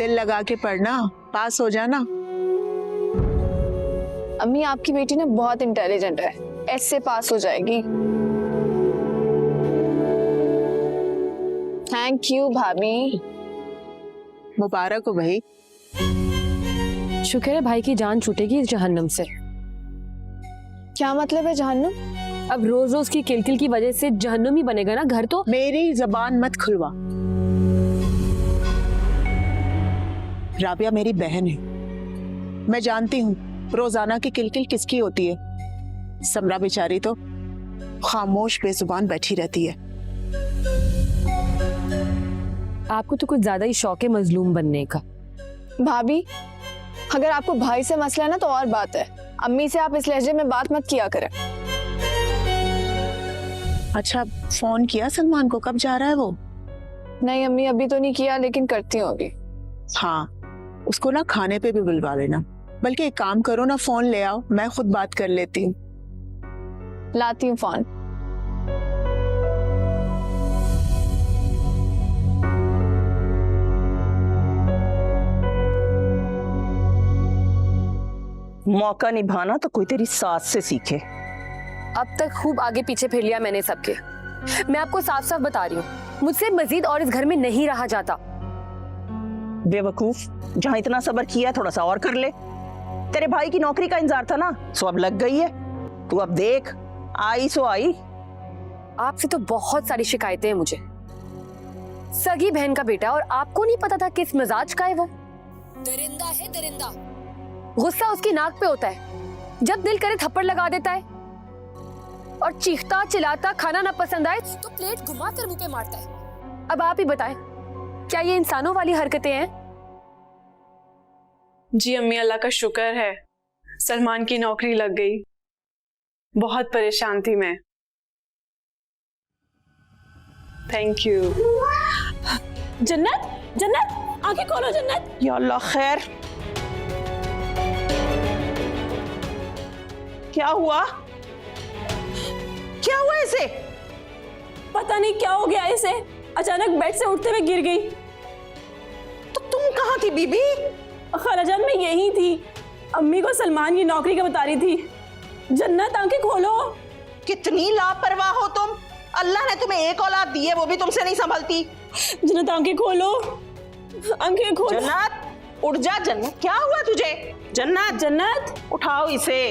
दिल लगा के पढ़ना, पास हो जाना। अम्मी आपकी बेटी ना बहुत इंटेलिजेंट है, ऐसे पास हो जाएगी। थैंक यू भाभी। मुबारक हो भाई। शुक्र है भाई की जान छूटेगी इस जहन्नम से। क्या मतलब है जहन्नुम? अब रोज रोज की किलकिल की वजह से जहन्नुम ही बनेगा ना घर तो। मेरी जबान मत खुलवा। राबिया मेरी बहन है, मैं जानती हूँ रोजाना की किलकिल किसकी होती है। समरा बेचारी तो खामोश बेजुबान बैठी रहती है। आपको तो कुछ ज्यादा ही शौक है मजलूम बनने का। भाभी अगर आपको भाई से मसला है ना तो और बात है, अम्मी से आप इस लहजे में बात मत किया करें। अच्छा फोन किया सलमान को, कब जा रहा है वो? नहीं अम्मी अभी तो नहीं किया, लेकिन करती हूँ अभी। हाँ उसको ना खाने पे भी बुलवा लेना, बल्कि एक काम करो ना फोन ले आओ, मैं खुद बात कर लेती हूँ। लाती हूँ फोन। मौका निभाना तो कोई तेरी सास से सीखे। अब तक खूब आगे पीछे फिर लिया मैंने सबके। मैं आपको साफ साफ बता रही हूँ, मुझसे मजीद और इस घर में नहीं रहा जाता। बेवकूफ, जहां इतना सब्र किया थोड़ा सा और कर ले। तेरे भाई की नौकरी का इंतजार था ना, सो अब लग गई है। तू अब देख, आई सो आई। आपसे तो बहुत सारी शिकायतें हैं मुझे। सगी बहन का बेटा और आपको नहीं पता था किस मिजाज का है वो। दरिंदा है दरिंदा। गुस्सा उसकी नाक पे होता है, जब दिल करे थप्पड़ लगा देता है, और चीखता चिल्लाता खाना ना पसंद आए तो प्लेट घुमा कर मुंह पे मारता है। अब आप ही बताएं, क्या ये इंसानों वाली हरकतें हैं? जी अम्मी अल्लाह का शुक्र है, सलमान की नौकरी लग गई। बहुत परेशान थी मैं। Thank you. जन्नत, जन्नत आंखें खोलो जन्नत। या अल्लाह खैर, क्या हुआ? क्या हुआ इसे? पता नहीं क्या हो गया इसे, अचानक बेड से उठते हुए गिर गई। तो तुम कहाँ थी बीबी? खालाजान मैं यही थी, अम्मी को सलमान की नौकरी का बता रही थी। जन्नत आंखें खोलो। कितनी लापरवाह हो तुम। अल्लाह ने तुम्हें एक औलाद दी है, वो भी तुमसे नहीं संभलती। जन्नत आंखें खोलो, आंखें खोलो। जन्नत उठ जा। जन्नत क्या हुआ तुझे? जन्नत, जन्नत उठाओ इसे।